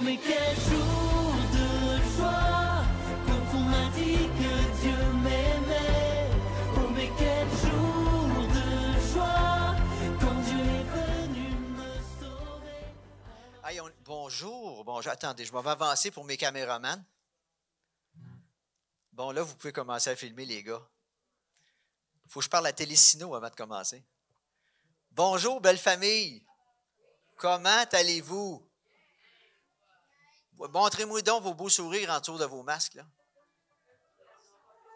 mais quel jour de joie, quand on m'a dit que Dieu m'aimait. Oh mais quel jour de joie, quand Dieu est venu me sauver. Hey, bonjour. Attendez, je m'en vais avancer pour mes caméramans. Bon, là, vous pouvez commencer à filmer, les gars. Il faut que je parle à Télésino avant de commencer. Bonjour, belle famille. Comment allez-vous? Montrez-moi donc vos beaux sourires en dessous de vos masques, là.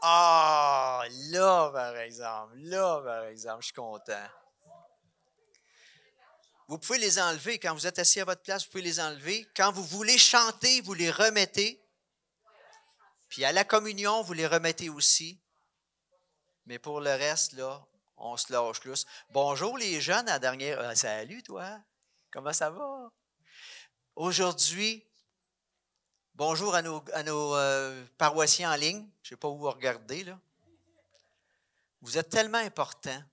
Ah, là, par exemple, je suis content. Vous pouvez les enlever. Quand vous êtes assis à votre place, vous pouvez les enlever. Quand vous voulez chanter, vous les remettez. Puis à la communion, vous les remettez aussi. Mais pour le reste, là, on se lâche lousse. Bonjour les jeunes à la dernière. Salut toi. Comment ça va? Aujourd'hui, bonjour à nos paroissiens en ligne. Je ne sais pas où vous regardez, là. Vous êtes tellement importants.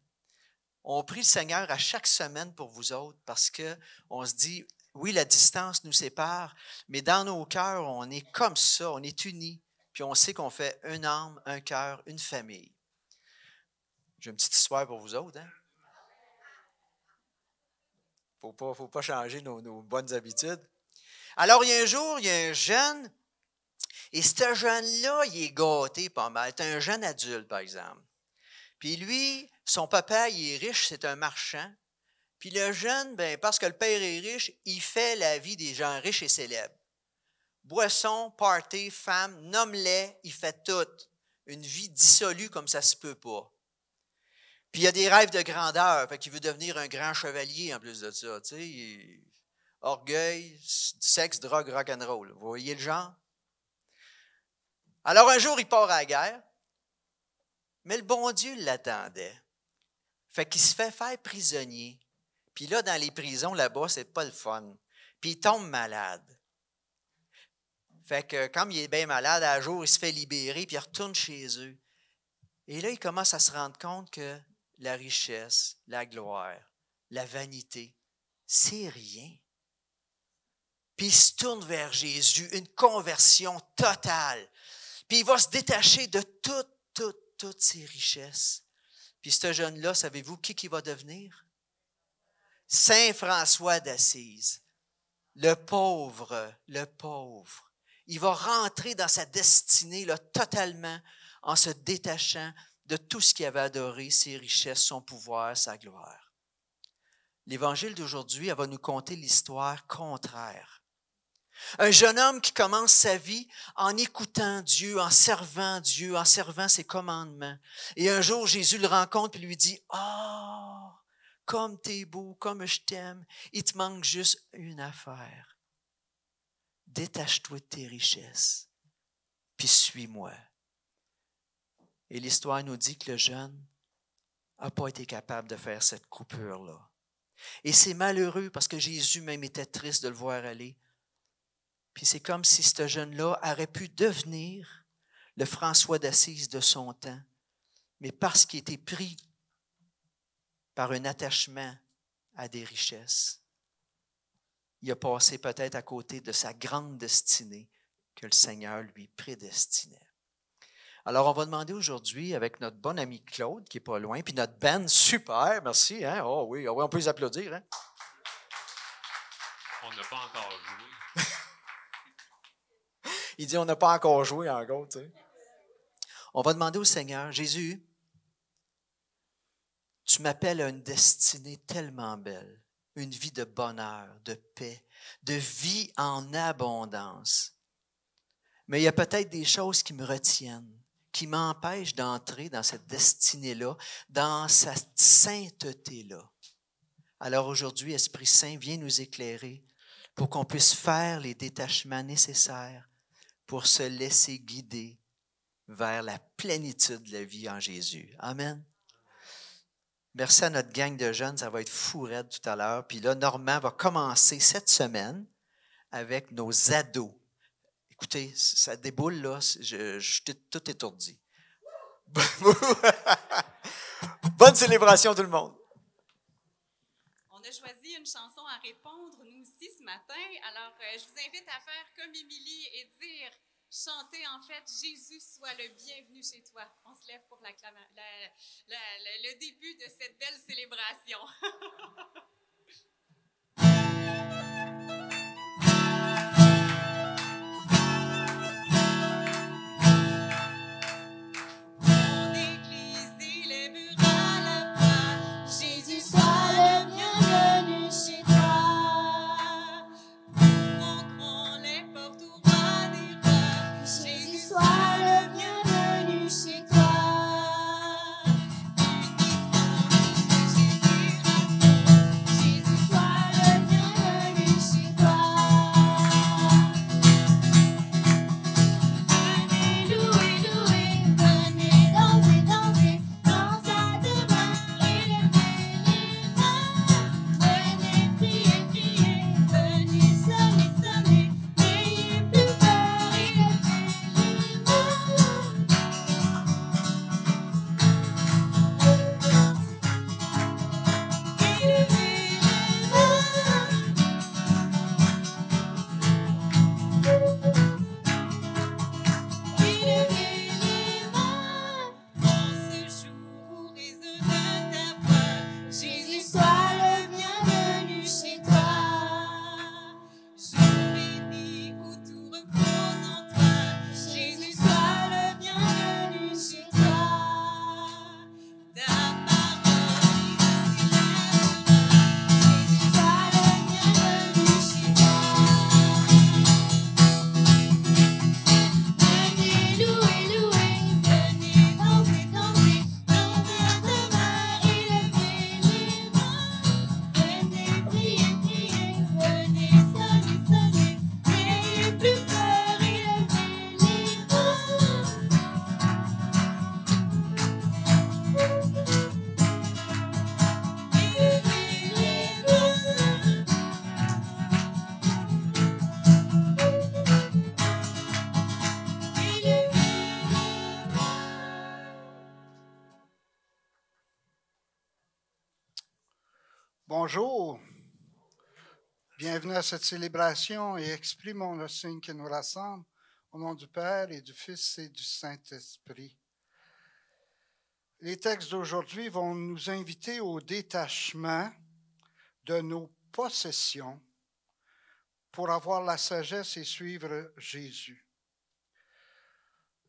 On prie le Seigneur à chaque semaine pour vous autres parce qu'on se dit, oui, la distance nous sépare, mais dans nos cœurs, on est comme ça, on est unis. Puis on sait qu'on fait une âme, un cœur, une famille. J'ai une petite histoire pour vous autres. Hein? Faut pas changer nos bonnes habitudes. Alors, il y a un jour, il y a un jeune, et ce jeune-là, il est gâté pas mal. C'est un jeune adulte, par exemple. Puis lui, son papa, il est riche, c'est un marchand. Puis le jeune, parce que le père est riche, il fait la vie des gens riches et célèbres. Boisson, party, femme, nomme-les, il fait tout. Une vie dissolue comme ça se peut pas. Puis il a des rêves de grandeur, fait qu'il veut devenir un grand chevalier en plus de ça. Tu sais, orgueil, sexe, drogue, rock'n'roll. Vous voyez le genre? Alors un jour, il part à la guerre, mais le bon Dieu l'attendait. Fait qu'il se fait faire prisonnier. Puis là, dans les prisons, là-bas, c'est pas le fun. Puis il tombe malade. Fait que comme il est bien malade, un jour, il se fait libérer, puis il retourne chez eux. Et là, il commence à se rendre compte que la richesse, la gloire, la vanité, c'est rien. Puis il se tourne vers Jésus, une conversion totale. Puis il va se détacher de toutes ses richesses. Puis ce jeune-là, savez-vous qui va devenir? Saint François d'Assise, le pauvre. Il va rentrer dans sa destinée là, totalement en se détachant de tout ce qu'il avait adoré, ses richesses, son pouvoir, sa gloire. L'Évangile d'aujourd'hui, elle va nous conter l'histoire contraire. Un jeune homme qui commence sa vie en écoutant Dieu, en servant Dieu, en servant ses commandements. Et un jour, Jésus le rencontre et lui dit, « Ah, comme t'es beau, comme je t'aime, il te manque juste une affaire. Détache-toi de tes richesses, puis suis-moi. » Et l'histoire nous dit que le jeune n'a pas été capable de faire cette coupure-là. Et c'est malheureux parce que Jésus même était triste de le voir aller. Puis c'est comme si ce jeune-là aurait pu devenir le François d'Assise de son temps, mais parce qu'il était pris par un attachement à des richesses, il a passé peut-être à côté de sa grande destinée que le Seigneur lui prédestinait. Alors, on va demander aujourd'hui, avec notre bon ami Claude, qui n'est pas loin, puis notre band, super, merci. Hein? Oh oui, on peut les applaudir. Hein? On n'a pas encore joué. Il dit, on n'a pas encore joué encore, tu sais. On va demander au Seigneur, Jésus, tu m'appelles à une destinée tellement belle, une vie de bonheur, de paix, de vie en abondance. Mais il y a peut-être des choses qui me retiennent, qui m'empêchent d'entrer dans cette destinée-là, dans sa sainteté-là. Alors aujourd'hui, Esprit Saint, viens nous éclairer pour qu'on puisse faire les détachements nécessaires pour se laisser guider vers la plénitude de la vie en Jésus. Amen. Merci à notre gang de jeunes, ça va être fou raide tout à l'heure. Puis là, Normand va commencer cette semaine avec nos ados. Écoutez, ça déboule là, je suis tout étourdi. Bonne célébration tout le monde. On a choisi une chanson à répondre, nous aussi, ce matin. Alors, je vous invite à faire comme Émilie et dire, chanter en fait, Jésus soit le bienvenu chez toi. On se lève pour le début de cette belle célébration. Mon église élèvera la voix. Jésus soit le bienvenu chez toi. Ouvrons les portes au roi des rois. Jésus soit le bienvenu chez toi. Jésus soit le bienvenu chez toi. Venez louer, louer, venez danser, danser, dans sa demeure, élevez les mains. Venez prier, prier, venez sonner, sonner, n'ayez plus peur, élevez les mains. Élevez les mains. En ce jour où résonne ta voix, Jésus soit le bienvenu chez toi. jour béni où tout repose en toi. Jésus soit le bienvenu chez toi. Ta parole Jésus soit le bienvenu chez toi. Venez louer, louer, venez danser, danser, dans sa demeure, élevez les mains. Venez prier, prier, venez sonner, sonner, n'ayez plus peur, élevez les mains. Bonjour, bienvenue à cette célébration et exprimons le signe qui nous rassemble au nom du Père et du Fils et du Saint-Esprit. Les textes d'aujourd'hui vont nous inviter au détachement de nos possessions pour avoir la sagesse et suivre Jésus.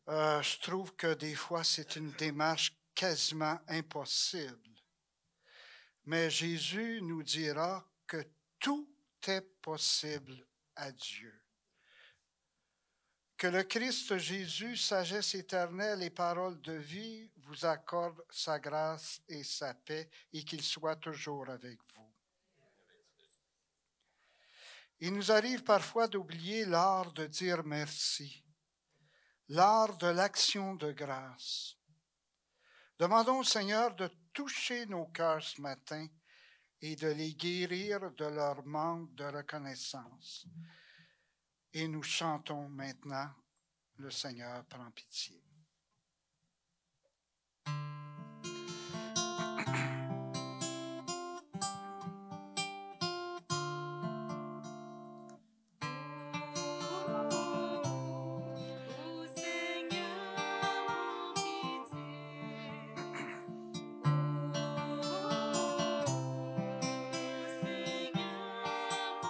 Je trouve que des fois c'est une démarche quasiment impossible. Mais Jésus nous dira que tout est possible à Dieu. Que le Christ Jésus, sagesse éternelle et parole de vie, vous accorde sa grâce et sa paix et qu'il soit toujours avec vous. Il nous arrive parfois d'oublier l'art de dire merci, l'art de l'action de grâce. Demandons au Seigneur de toucher nos cœurs ce matin et de les guérir de leur manque de reconnaissance. Et nous chantons maintenant, le Seigneur prend pitié. Ô Seigneur, mon pitié. Ô Seigneur, mon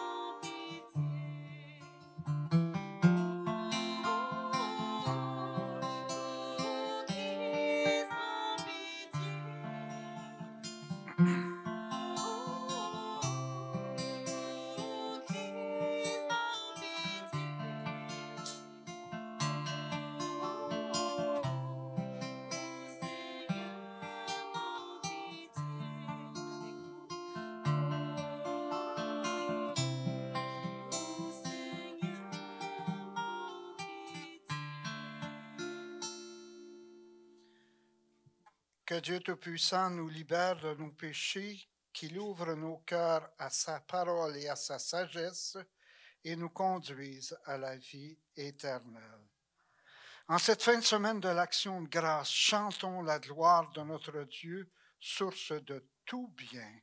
Que Dieu Tout-Puissant nous libère de nos péchés, qu'il ouvre nos cœurs à sa parole et à sa sagesse et nous conduise à la vie éternelle. En cette fin de semaine de l'Action de grâce, chantons la gloire de notre Dieu, source de tout bien.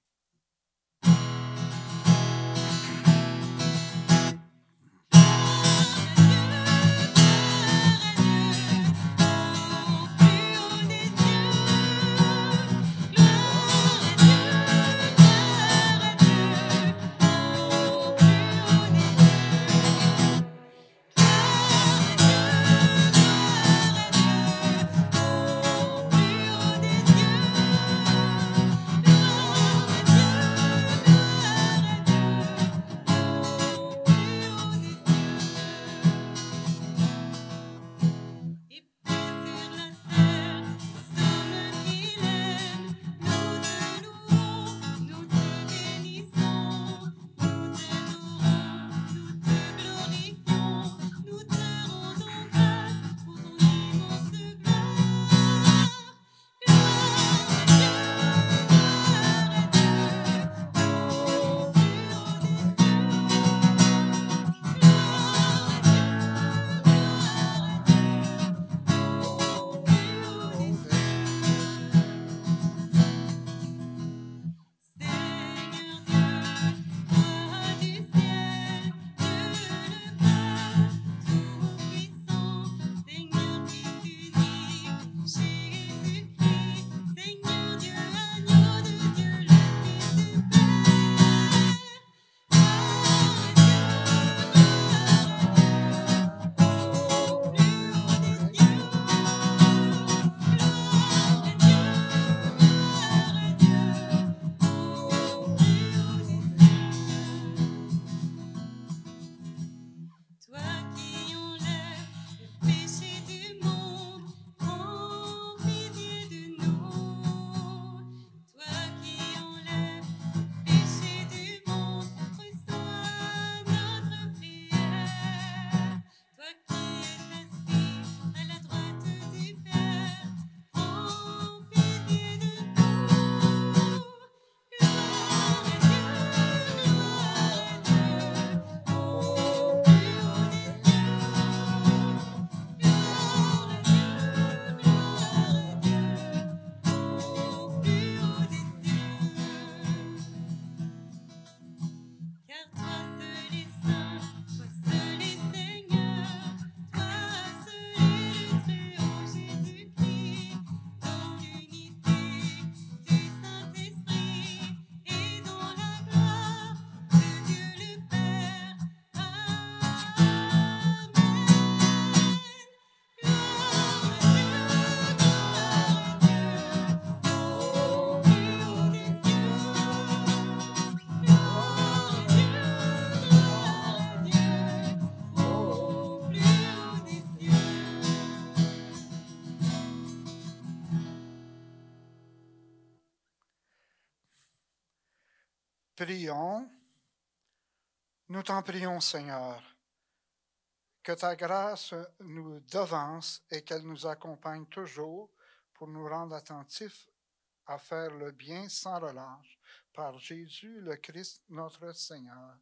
Prions. Nous t'en prions, Seigneur, que ta grâce nous devance et qu'elle nous accompagne toujours pour nous rendre attentifs à faire le bien sans relâche. Par Jésus le Christ, notre Seigneur.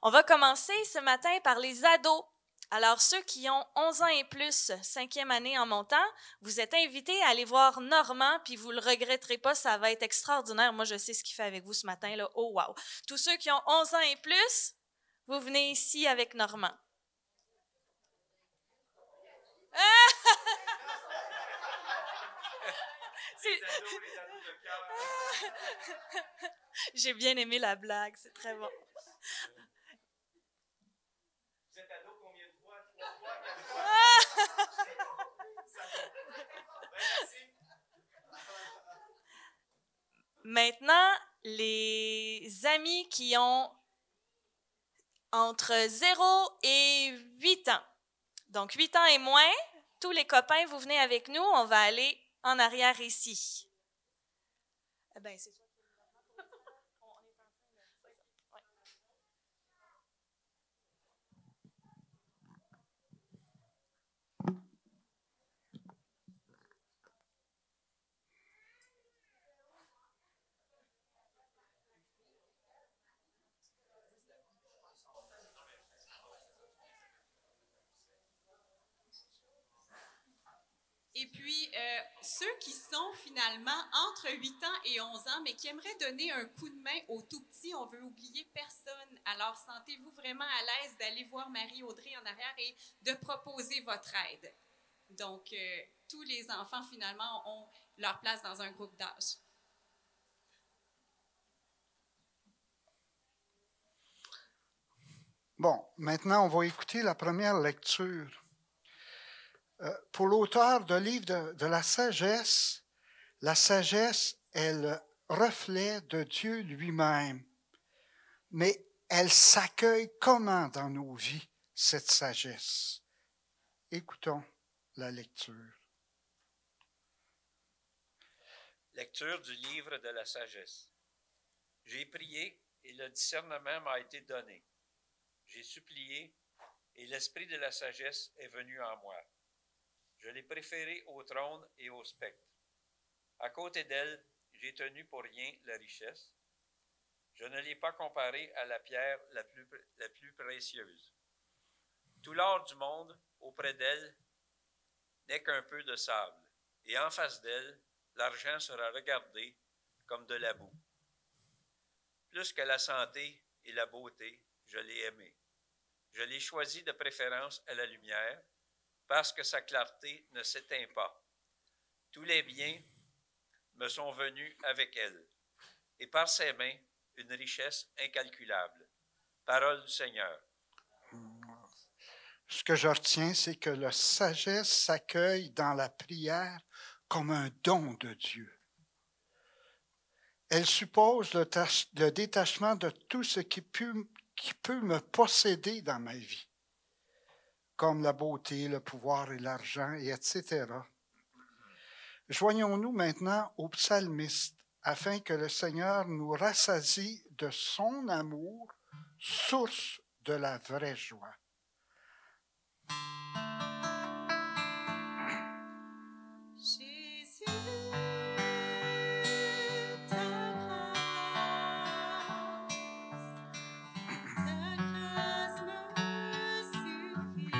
On va commencer ce matin par les ados. Alors, ceux qui ont 11 ans et plus, 5e année en montant, vous êtes invités à aller voir Normand, puis vous ne le regretterez pas, ça va être extraordinaire. Moi, je sais ce qu'il fait avec vous ce matin, là. Oh, wow! Tous ceux qui ont 11 ans et plus, vous venez ici avec Normand. J'ai bien aimé la blague, c'est très bon. Vous êtes ado combien de fois? 3 fois, 4 fois? Merci. Maintenant, les amis qui ont entre 0 et 8 ans. Donc, 8 ans et moins, tous les copains, vous venez avec nous, on va aller en arrière ici. Eh bien, c'est ça. Et puis, ceux qui sont finalement entre 8 ans et 11 ans, mais qui aimeraient donner un coup de main aux tout-petits, on veut oublier personne. Alors, sentez-vous vraiment à l'aise d'aller voir Marie-Audrey en arrière et de proposer votre aide. Donc, tous les enfants, finalement, ont leur place dans un groupe d'âge. Bon, maintenant, on va écouter la première lecture. Pour l'auteur de livre de la sagesse est le reflet de Dieu lui-même. Mais elle s'accueille comment dans nos vies, cette sagesse? Écoutons la lecture. Lecture du livre de la sagesse. J'ai prié et le discernement m'a été donné. J'ai supplié et l'esprit de la sagesse est venu en moi. Je l'ai préférée au trône et au spectre. À côté d'elle, j'ai tenu pour rien la richesse. Je ne l'ai pas comparée à la pierre la plus précieuse. Tout l'or du monde, auprès d'elle, n'est qu'un peu de sable, et en face d'elle, l'argent sera regardé comme de la boue. Plus que la santé et la beauté, je l'ai aimée. Je l'ai choisie de préférence à la lumière, parce que sa clarté ne s'éteint pas. Tous les biens me sont venus avec elle, et par ses mains, une richesse incalculable. Parole du Seigneur. Ce que je retiens, c'est que la sagesse s'accueille dans la prière comme un don de Dieu. Elle suppose le détachement de tout ce qui peut me posséder dans ma vie, comme la beauté, le pouvoir et l'argent, et etc. Joignons-nous maintenant au psalmiste, afin que le Seigneur nous rassasie de son amour, source de la vraie joie. Jésus, ta grâce me suffit.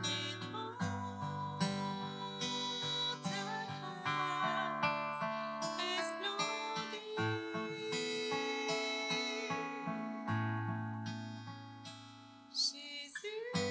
Répands ta grâce resplendit. Jésus.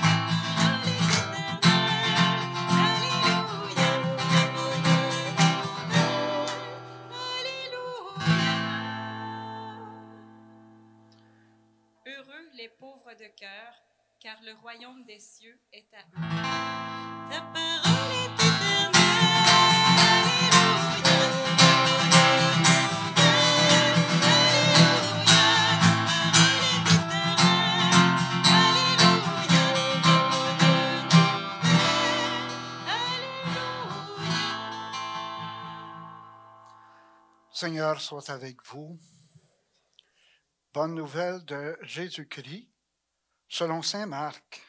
car le royaume des cieux est à eux. Ta parole est éternelle. Seigneur soit avec vous. Bonne nouvelle de Jésus-Christ selon saint Marc.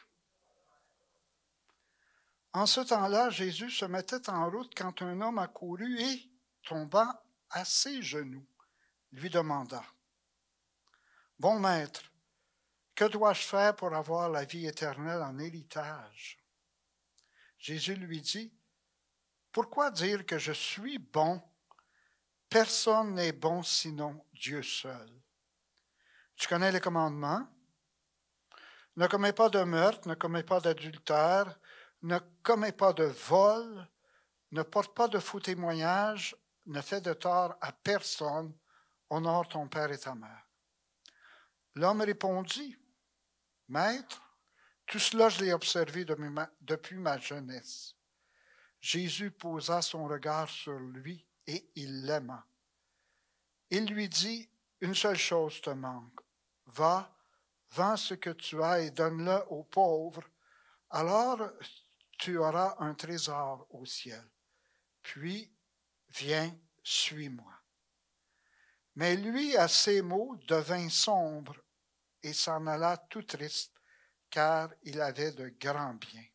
En ce temps-là, Jésus se mettait en route quand un homme accourut et, tombant à ses genoux, lui demanda: « Bon maître, que dois-je faire pour avoir la vie éternelle en héritage? » Jésus lui dit: « Pourquoi dire que je suis bon? Personne n'est bon sinon Dieu seul. Tu connais les commandements? Ne commets pas de meurtre, ne commets pas d'adultère, ne commets pas de vol, ne porte pas de faux témoignage, ne fais de tort à personne, honore ton père et ta mère. » L'homme répondit: « Maître, tout cela je l'ai observé depuis ma jeunesse. » Jésus posa son regard sur lui et il l'aima. Il lui dit: « Une seule chose te manque. Va, vends ce que tu as et donne-le aux pauvres. Alors tu auras un trésor au ciel. Puis, viens, suis-moi. » Mais lui, à ces mots, devint sombre et s'en alla tout triste, car il avait de grands biens.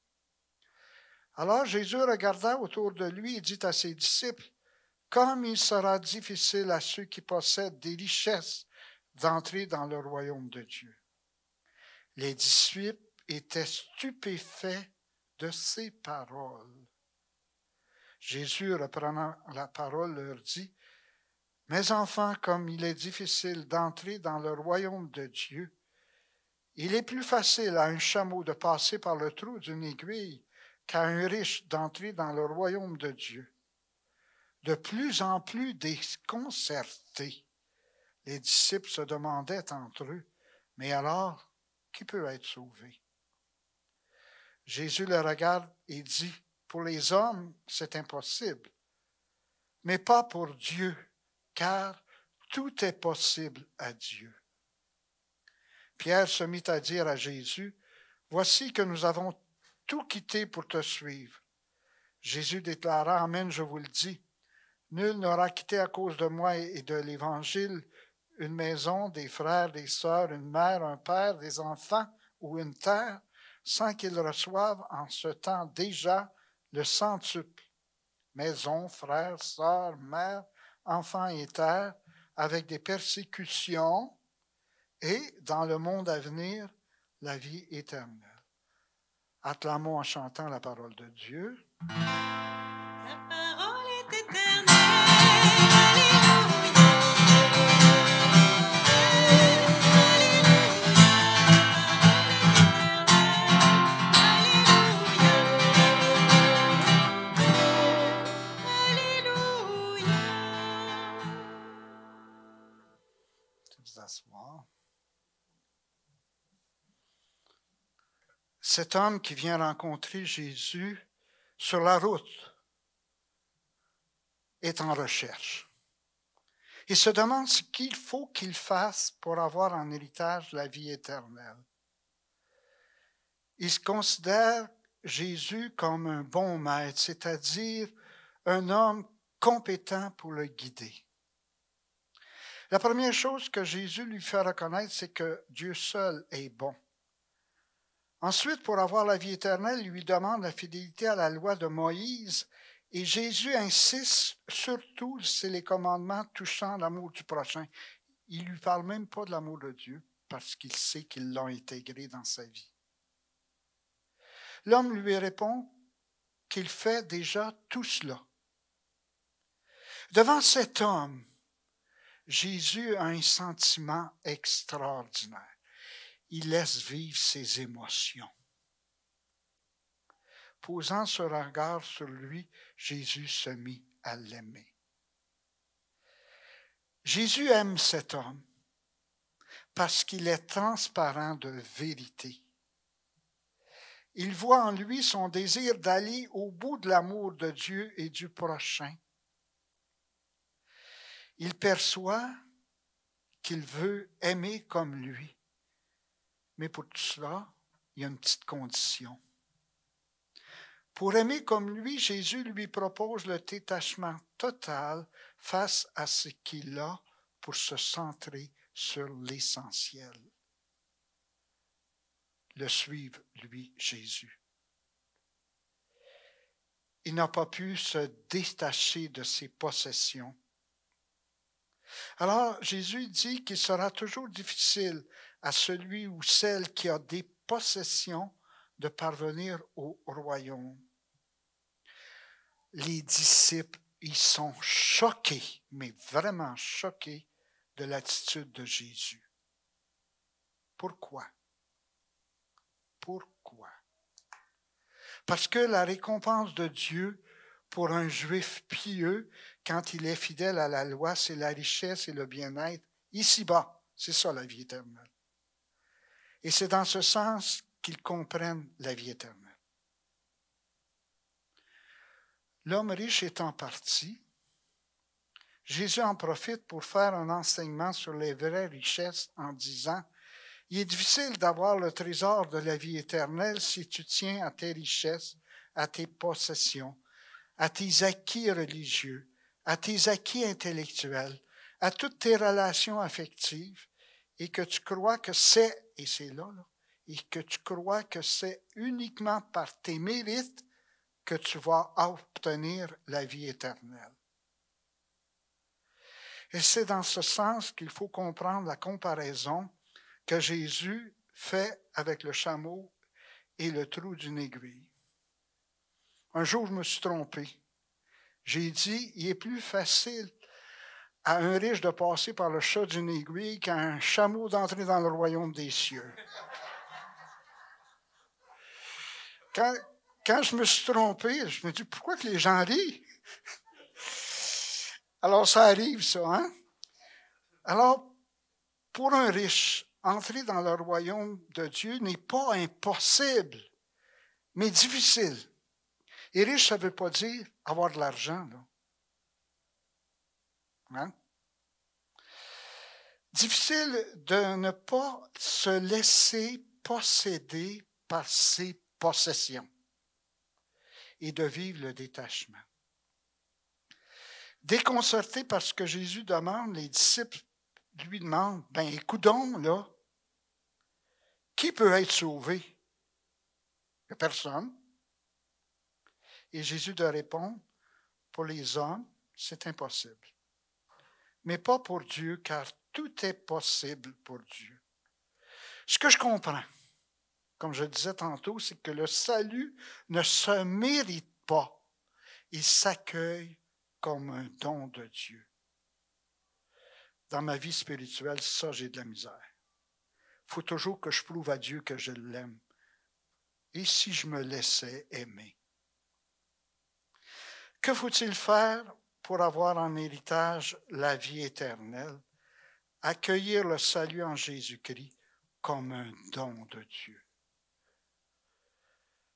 Alors Jésus regarda autour de lui et dit à ses disciples: « Comme il sera difficile à ceux qui possèdent des richesses d'entrer dans le royaume de Dieu. » Les disciples étaient stupéfaits de ces paroles. Jésus, reprenant la parole, leur dit: « Mes enfants, comme il est difficile d'entrer dans le royaume de Dieu, il est plus facile à un chameau de passer par le trou d'une aiguille qu'à un riche d'entrer dans le royaume de Dieu. » De plus en plus déconcertés, les disciples se demandaient entre eux: « Mais alors, qui peut être sauvé? » Jésus les regarde et dit: « Pour les hommes, c'est impossible, mais pas pour Dieu, car tout est possible à Dieu. » Pierre se mit à dire à Jésus: « Voici que nous avons tout quitté pour te suivre. » Jésus déclara: « Amen, je vous le dis, nul n'aura quitté à cause de moi et de l'Évangile une maison, des frères, des sœurs, une mère, un père, des enfants ou une terre, sans qu'il reçoive en ce temps déjà le centuple. Maison, frères, sœurs, mère, enfants et terre, avec des persécutions, et dans le monde à venir, la vie éternelle. » Acclamons en chantant la parole de Dieu. Ta parole est éternelle. Vous asseoir. Cet homme qui vient rencontrer Jésus sur la route est en recherche. Il se demande ce qu'il faut qu'il fasse pour avoir en héritage la vie éternelle. Il se considère Jésus comme un bon maître, c'est-à-dire un homme compétent pour le guider. La première chose que Jésus lui fait reconnaître, c'est que Dieu seul est bon. Ensuite, pour avoir la vie éternelle, il lui demande la fidélité à la loi de Moïse, et Jésus insiste surtout sur les commandements touchant l'amour du prochain. Il ne lui parle même pas de l'amour de Dieu, parce qu'il sait qu'ils l'ont intégré dans sa vie. L'homme lui répond qu'il fait déjà tout cela. Devant cet homme, Jésus a un sentiment extraordinaire. Il laisse vivre ses émotions. Posant ce regard sur lui, Jésus se mit à l'aimer. Jésus aime cet homme parce qu'il est transparent de vérité. Il voit en lui son désir d'aller au bout de l'amour de Dieu et du prochain. Il perçoit qu'il veut aimer comme lui. Mais pour tout cela, il y a une petite condition. Pour aimer comme lui, Jésus lui propose le détachement total face à ce qu'il a pour se centrer sur l'essentiel. Le suivre, lui, Jésus. Il n'a pas pu se détacher de ses possessions. Alors, Jésus dit qu'il sera toujours difficile à celui ou celle qui a des possessions de parvenir au royaume. Les disciples, ils sont choqués, mais vraiment choqués de l'attitude de Jésus. Pourquoi? Pourquoi? Parce que la récompense de Dieu pour un Juif pieux, quand il est fidèle à la loi, c'est la richesse et le bien-être ici-bas. C'est ça la vie éternelle. Et c'est dans ce sens qu'ils comprennent la vie éternelle. L'homme riche étant parti, Jésus en profite pour faire un enseignement sur les vraies richesses en disant « Il est difficile d'avoir le trésor de la vie éternelle si tu tiens à tes richesses, à tes possessions, à tes acquis religieux, à tes acquis intellectuels, à toutes tes relations affectives, et que tu crois que c'est, et c'est là, et que tu crois que c'est uniquement par tes mérites que tu vas obtenir la vie éternelle. » Et c'est dans ce sens qu'il faut comprendre la comparaison que Jésus fait avec le chameau et le trou d'une aiguille. Un jour, je me suis trompé. J'ai dit, il est plus facile à un riche de passer par le chat d'une aiguille qu'à un chameau d'entrer dans le royaume des cieux. Quand je me suis trompé, je me dis, pourquoi que les gens rient? Alors, ça arrive, ça, hein? Alors, pour un riche, entrer dans le royaume de Dieu n'est pas impossible, mais difficile. Et riche, ça ne veut pas dire avoir de l'argent, là. Hein? Difficile de ne pas se laisser posséder par ses possessions et de vivre le détachement. Déconcerté par ce que Jésus demande, les disciples lui demandent, « Ben, écoutons, là, qui peut être sauvé? » Il n'y a personne. Et Jésus de répondre, « Pour les hommes, c'est impossible. Mais pas pour Dieu, car tout est possible pour Dieu. » Ce que je comprends, comme je le disais tantôt, c'est que le salut ne se mérite pas. Il s'accueille comme un don de Dieu. Dans ma vie spirituelle, ça, j'ai de la misère. Il faut toujours que je prouve à Dieu que je l'aime. Et si je me laissais aimer? Que faut-il faire pour avoir en héritage la vie éternelle? Accueillir le salut en Jésus-Christ comme un don de Dieu.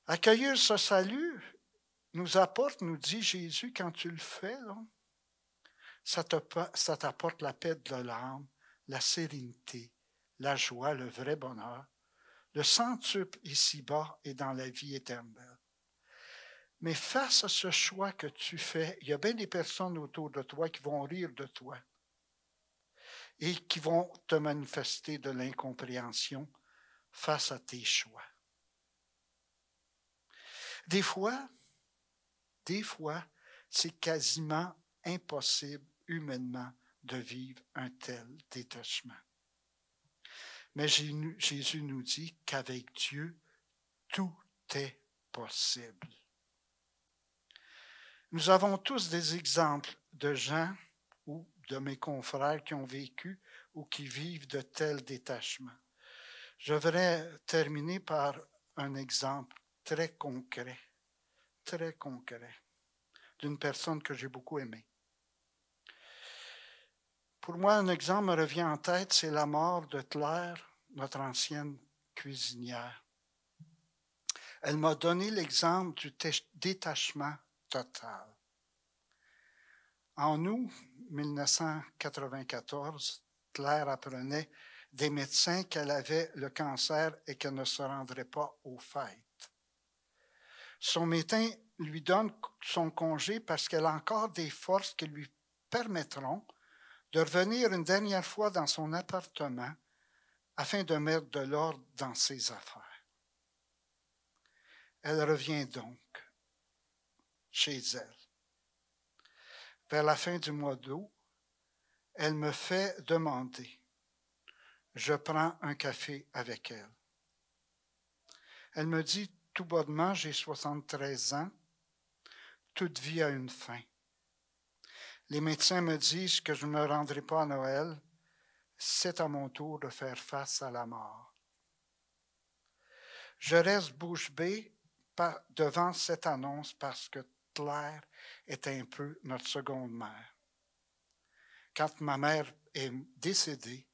Accueillir ce salut nous apporte, nous dit Jésus, quand tu le fais, là, ça t'apporte la paix de l'âme, la sérénité, la joie, le vrai bonheur, le centuple ici-bas et dans la vie éternelle. Mais face à ce choix que tu fais, il y a bien des personnes autour de toi qui vont rire de toi et qui vont te manifester de l'incompréhension face à tes choix. Des fois, c'est quasiment impossible humainement de vivre un tel détachement. Mais Jésus nous dit qu'avec Dieu, tout est possible. Nous avons tous des exemples de gens ou de mes confrères qui ont vécu ou qui vivent de tels détachements. Je voudrais terminer par un exemple très concret, d'une personne que j'ai beaucoup aimée. Pour moi, un exemple me revient en tête, c'est la mort de Claire, notre ancienne cuisinière. Elle m'a donné l'exemple du détachement total. En août 1994, Claire apprenait des médecins qu'elle avait le cancer et qu'elle ne se rendrait pas aux fêtes. Son médecin lui donne son congé parce qu'elle a encore des forces qui lui permettront de revenir une dernière fois dans son appartement afin de mettre de l'ordre dans ses affaires. Elle revient donc chez elle. Vers la fin du mois d'août, elle me fait demander. Je prends un café avec elle. Elle me dit tout bonnement, j'ai 73 ans, toute vie a une fin. Les médecins me disent que je ne me rendrai pas à Noël, c'est à mon tour de faire face à la mort. Je reste bouche bée devant cette annonce parce que Claire est un peu notre seconde mère. Quand ma mère est décédée,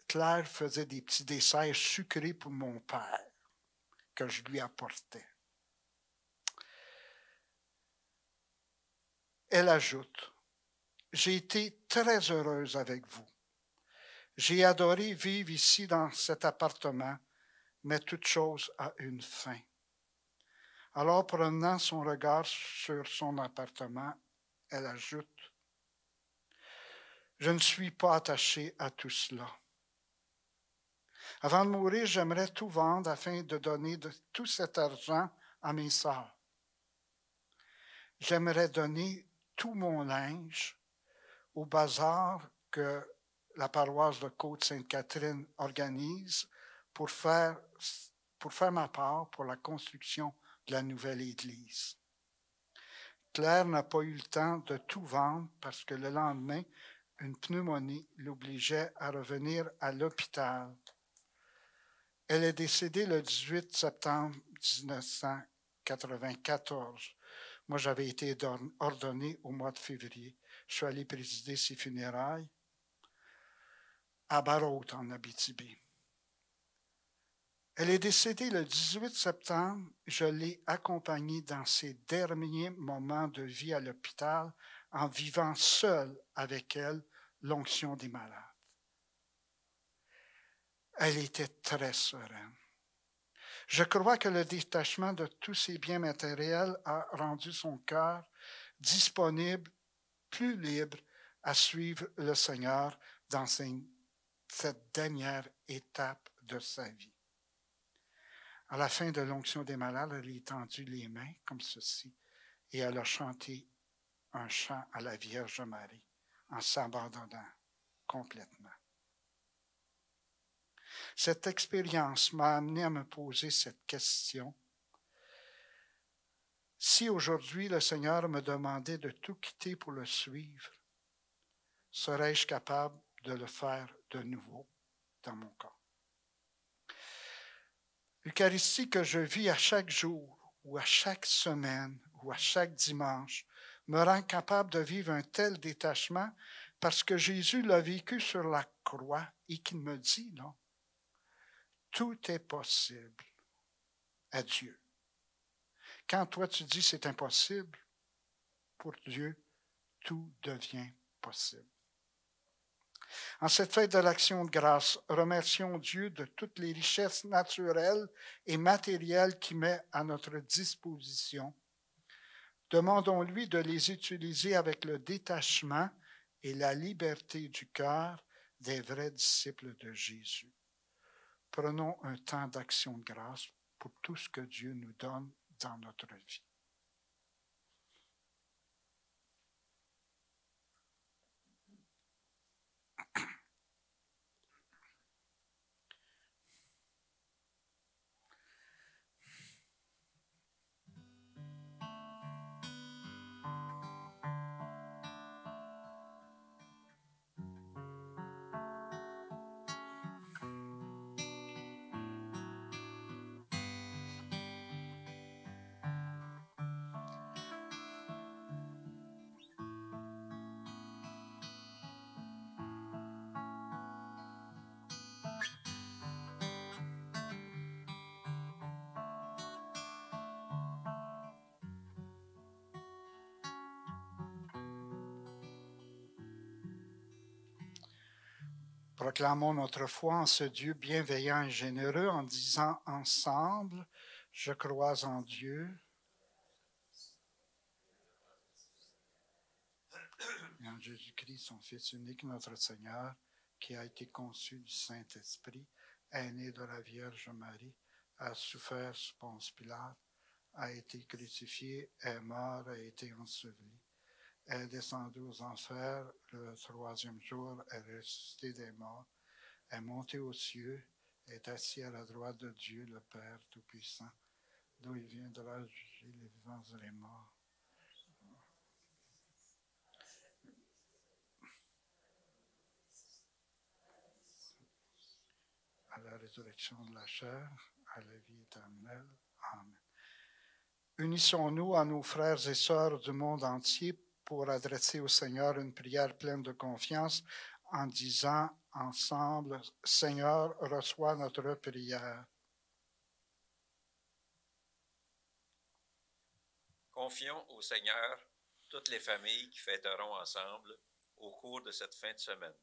Claire faisait des petits desserts sucrés pour mon père que je lui apportais. Elle ajoute, « J'ai été très heureuse avec vous. J'ai adoré vivre ici dans cet appartement, mais toute chose a une fin. » Alors, prenant son regard sur son appartement, elle ajoute, « Je ne suis pas attachée à tout cela. Avant de mourir, j'aimerais tout vendre afin de donner tout cet argent à mes sœurs. J'aimerais donner tout mon linge au bazar que la paroisse de Côte-Sainte-Catherine organise pour faire ma part pour la construction de la nouvelle église. » Claire n'a pas eu le temps de tout vendre parce que le lendemain, une pneumonie l'obligeait à revenir à l'hôpital. Elle est décédée le 18 septembre 1994. Moi, j'avais été ordonné au mois de février. Je suis allé présider ses funérailles à Barrault, en Abitibi. Elle est décédée le 18 septembre. Je l'ai accompagnée dans ses derniers moments de vie à l'hôpital en vivant seul avec elle l'onction des malades. Elle était très sereine. Je crois que le détachement de tous ses biens matériels a rendu son cœur disponible, plus libre à suivre le Seigneur dans cette dernière étape de sa vie. À la fin de l'onction des malades, elle a étendu les mains comme ceci et elle a chanté un chant à la Vierge Marie en s'abandonnant complètement. Cette expérience m'a amené à me poser cette question. Si aujourd'hui le Seigneur me demandait de tout quitter pour le suivre, serais-je capable de le faire de nouveau dans mon cas? L'Eucharistie que je vis à chaque jour ou à chaque semaine ou à chaque dimanche me rend capable de vivre un tel détachement parce que Jésus l'a vécu sur la croix et qu'il me dit, non, tout est possible à Dieu. Quand toi tu dis c'est impossible, pour Dieu, tout devient possible. En cette fête de l'Action de grâce, remercions Dieu de toutes les richesses naturelles et matérielles qu'il met à notre disposition. Demandons-lui de les utiliser avec le détachement et la liberté du cœur des vrais disciples de Jésus. Prenons un temps d'action de grâce pour tout ce que Dieu nous donne dans notre vie. Proclamons notre foi en ce Dieu bienveillant et généreux en disant ensemble, je crois en Dieu. Et en Jésus-Christ, son Fils unique, notre Seigneur, qui a été conçu du Saint-Esprit, est né de la Vierge Marie, a souffert sous Ponce Pilate, a été crucifié, est mort, a été enseveli, est descendu aux enfers, le troisième jour est ressuscité des morts, est monté aux cieux, est assis à la droite de Dieu, le Père Tout-Puissant, d'où il viendra juger les vivants et les morts. À la résurrection de la chair, à la vie éternelle. Amen. Unissons-nous à nos frères et sœurs du monde entier pour adresser au Seigneur une prière pleine de confiance en disant ensemble, Seigneur, reçois notre prière. Confions au Seigneur toutes les familles qui fêteront ensemble au cours de cette fin de semaine.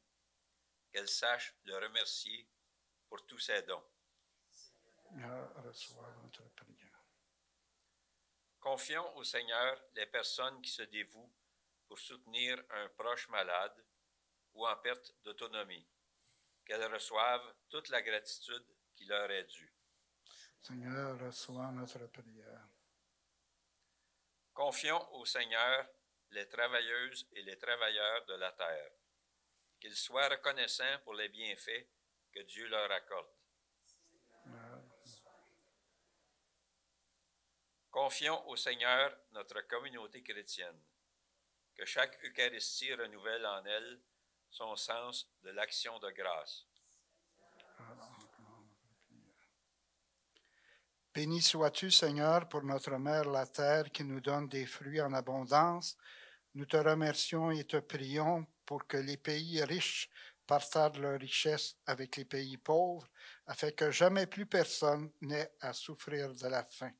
Qu'elles sachent le remercier pour tous ses dons. Seigneur, reçois notre prière. Confions au Seigneur les personnes qui se dévouent pour soutenir un proche malade ou en perte d'autonomie. Qu'elles reçoivent toute la gratitude qui leur est due. Seigneur, reçois notre prière. Confions au Seigneur les travailleuses et les travailleurs de la terre. Qu'ils soient reconnaissants pour les bienfaits que Dieu leur accorde. Confions au Seigneur notre communauté chrétienne. Que chaque Eucharistie renouvelle en elle son sens de l'action de grâce. Béni sois-tu, Seigneur, pour notre mère la terre qui nous donne des fruits en abondance. Nous te remercions et te prions pour que les pays riches partagent leurs richesses avec les pays pauvres, afin que jamais plus personne n'ait à souffrir de la faim.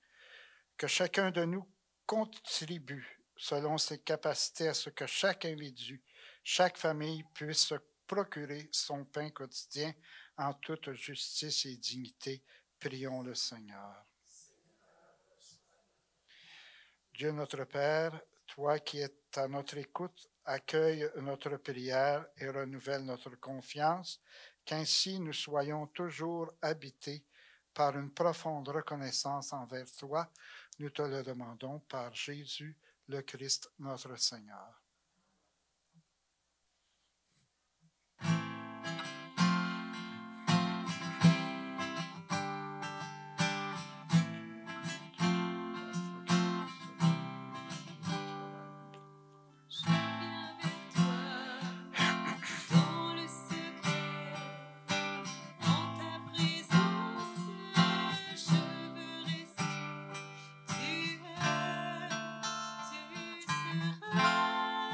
Que chacun de nous contribue selon ses capacités à ce que chaque individu, chaque famille puisse se procurer son pain quotidien en toute justice et dignité. Prions le Seigneur. Dieu notre Père, toi qui es à notre écoute, accueille notre prière et renouvelle notre confiance, qu'ainsi nous soyons toujours habités par une profonde reconnaissance envers toi. Nous te le demandons par Jésus le Christ, notre Seigneur. Tu seras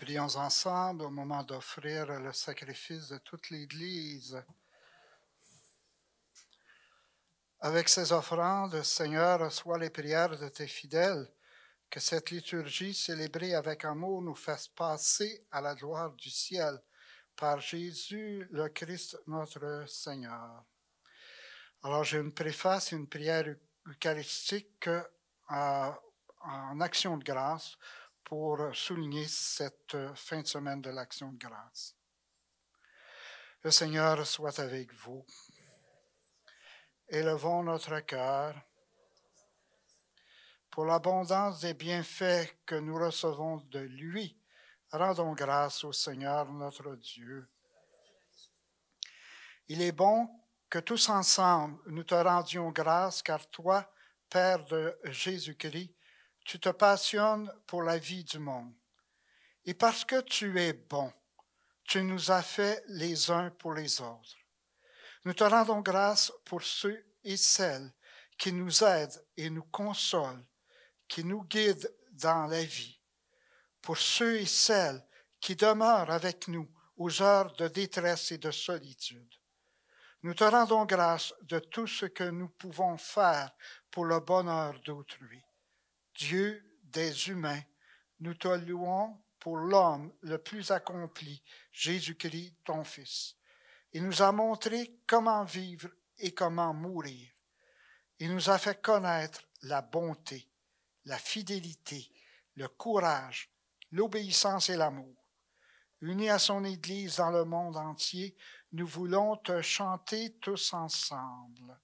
Prions ensemble au moment d'offrir le sacrifice de toute l'Église. Avec ces offrandes, Seigneur, reçois les prières de tes fidèles, que cette liturgie célébrée avec amour nous fasse passer à la gloire du ciel par Jésus le Christ notre Seigneur. Alors j'ai une préface, une prière eucharistique en action de grâce pour souligner cette fin de semaine de l'action de grâce. Le Seigneur soit avec vous. Élevons notre cœur. Pour l'abondance des bienfaits que nous recevons de lui, rendons grâce au Seigneur notre Dieu. Il est bon que tous ensemble nous te rendions grâce, car toi, Père de Jésus-Christ, tu te passionnes pour la vie du monde. Et parce que tu es bon, tu nous as fait les uns pour les autres. Nous te rendons grâce pour ceux et celles qui nous aident et nous consolent, qui nous guident dans la vie, pour ceux et celles qui demeurent avec nous aux heures de détresse et de solitude. Nous te rendons grâce de tout ce que nous pouvons faire pour le bonheur d'autrui. Dieu des humains, nous te louons pour l'homme le plus accompli, Jésus-Christ, ton Fils. Il nous a montré comment vivre et comment mourir. Il nous a fait connaître la bonté, la fidélité, le courage, l'obéissance et l'amour. Unis à son Église dans le monde entier, nous voulons te chanter tous ensemble.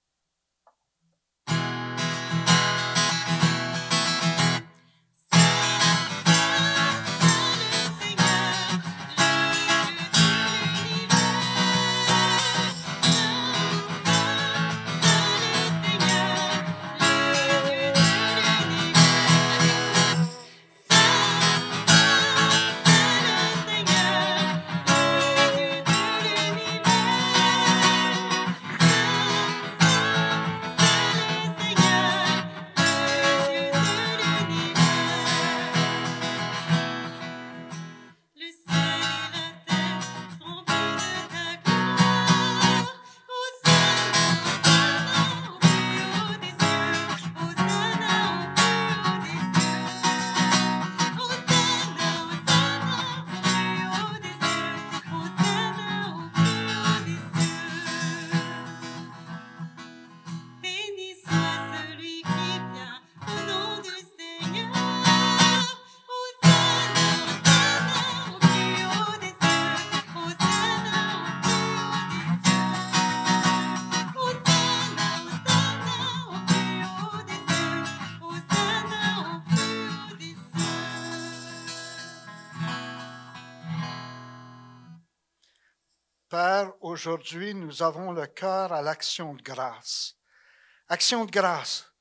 Père, aujourd'hui, nous avons le cœur à l'action de grâce. Action de grâce,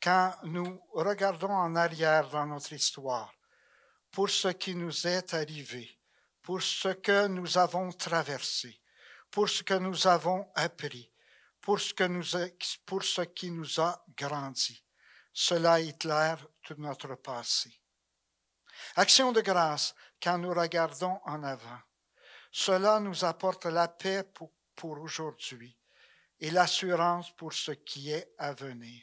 quand nous regardons en arrière dans notre histoire, pour ce qui nous est arrivé, pour ce que nous avons traversé, pour ce que nous avons appris, pour ce qui nous a grandi. Cela éclaire tout notre passé. Action de grâce, quand nous regardons en avant. Cela nous apporte la paix pour aujourd'hui et l'assurance pour ce qui est à venir.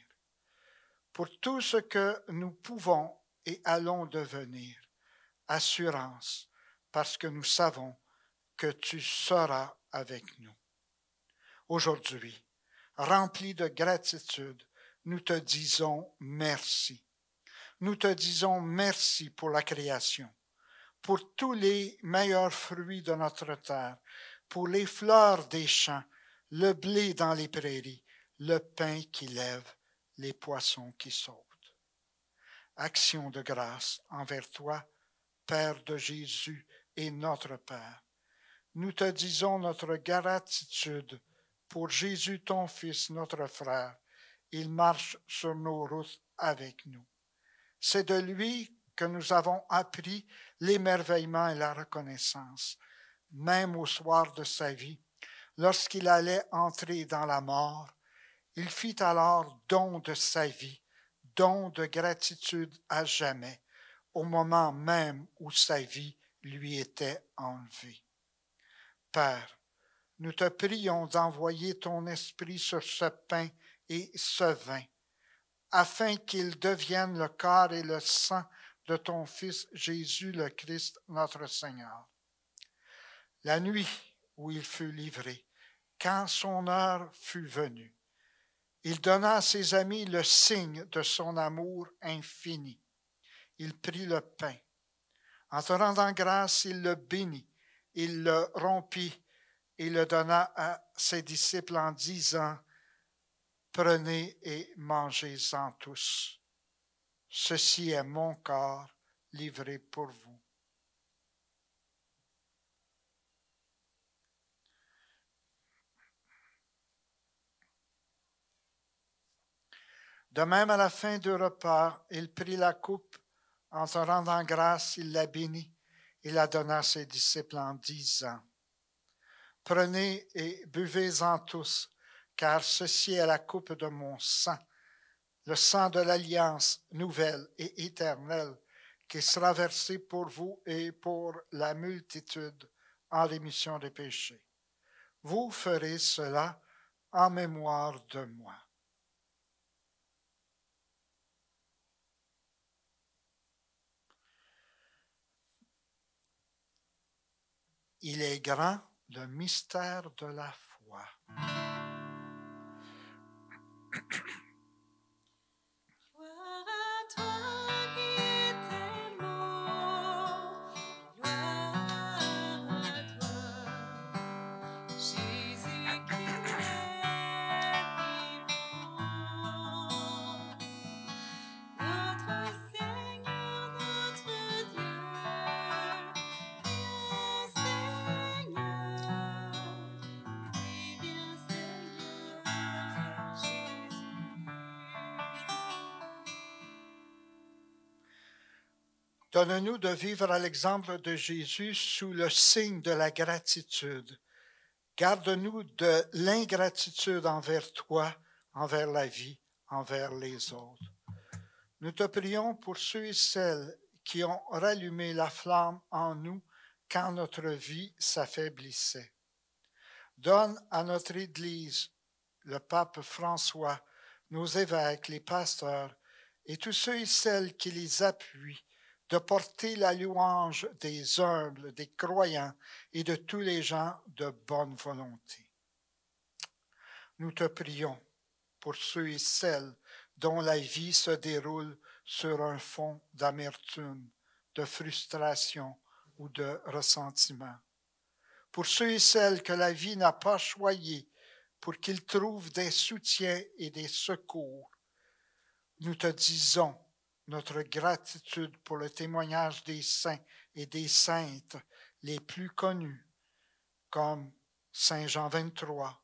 Pour tout ce que nous pouvons et allons devenir, assurance, parce que nous savons que tu seras avec nous. Aujourd'hui, remplis de gratitude, nous te disons merci. Nous te disons merci pour la création, pour tous les meilleurs fruits de notre terre, pour les fleurs des champs, le blé dans les prairies, le pain qui lève, les poissons qui sautent. Action de grâce envers toi, Père de Jésus et notre Père. Nous te disons notre gratitude pour Jésus, ton Fils, notre frère. Il marche sur nos routes avec nous. C'est de lui que nous avons appris l'émerveillement et la reconnaissance, même au soir de sa vie. Lorsqu'il allait entrer dans la mort, il fit alors don de sa vie, don de gratitude à jamais, au moment même où sa vie lui était enlevé. Père, nous te prions d'envoyer ton esprit sur ce pain et ce vin, afin qu'ils deviennent le corps et le sang de ton Fils Jésus le Christ, notre Seigneur. La nuit où il fut livré, quand son heure fut venue, il donna à ses amis le signe de son amour infini. Il prit le pain. En te rendant grâce, il le bénit, il le rompit et le donna à ses disciples en disant, « Prenez et mangez-en tous. Ceci est mon corps livré pour vous. » De même, à la fin du repas, il prit la coupe. En se rendant grâce, il la bénit et la donna à ses disciples en disant, « Prenez et buvez-en tous, car ceci est la coupe de mon sang, le sang de l'alliance nouvelle et éternelle, qui sera versé pour vous et pour la multitude en rémission des péchés. Vous ferez cela en mémoire de moi. » Il est grand, le mystère de la foi. Gloire à toi qui étais mort, gloire à toi, Jésus qui est vivant, notre Seigneur, notre Dieu, viens Seigneur, oui viens Seigneur Jésus. Donne-nous de vivre à l'exemple de Jésus sous le signe de la gratitude. Garde-nous de l'ingratitude envers toi, envers la vie, envers les autres. Nous te prions pour ceux et celles qui ont rallumé la flamme en nous quand notre vie s'affaiblissait. Donne à notre Église, le pape François, nos évêques, les pasteurs et tous ceux et celles qui les appuient, de porter la louange des humbles, des croyants et de tous les gens de bonne volonté. Nous te prions pour ceux et celles dont la vie se déroule sur un fond d'amertume, de frustration ou de ressentiment. Pour ceux et celles que la vie n'a pas choyés, pour qu'ils trouvent des soutiens et des secours. Nous te disons notre gratitude pour le témoignage des saints et des saintes les plus connus, comme Saint Jean 23,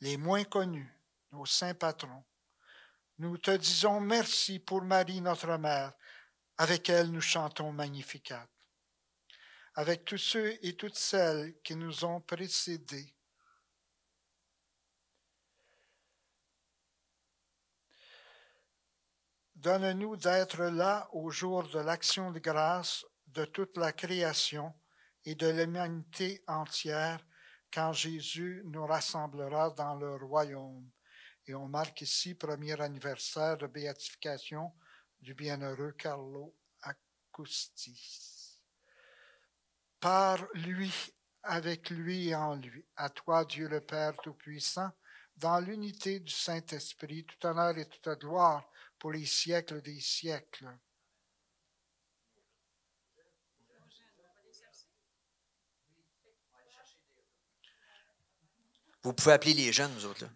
les moins connus, nos saints patrons. Nous te disons merci pour Marie, notre mère, avec elle nous chantons Magnificat. Avec tous ceux et toutes celles qui nous ont précédés, donne-nous d'être là au jour de l'action de grâce de toute la création et de l'humanité entière quand Jésus nous rassemblera dans le royaume. Et on marque ici premier anniversaire de béatification du bienheureux Carlo Acutis. Par lui, avec lui et en lui, à toi Dieu le Père Tout-Puissant, dans l'unité du Saint-Esprit, tout honneur et toute gloire pour les siècles des siècles. Vous pouvez appeler les jeunes, nous autres, là.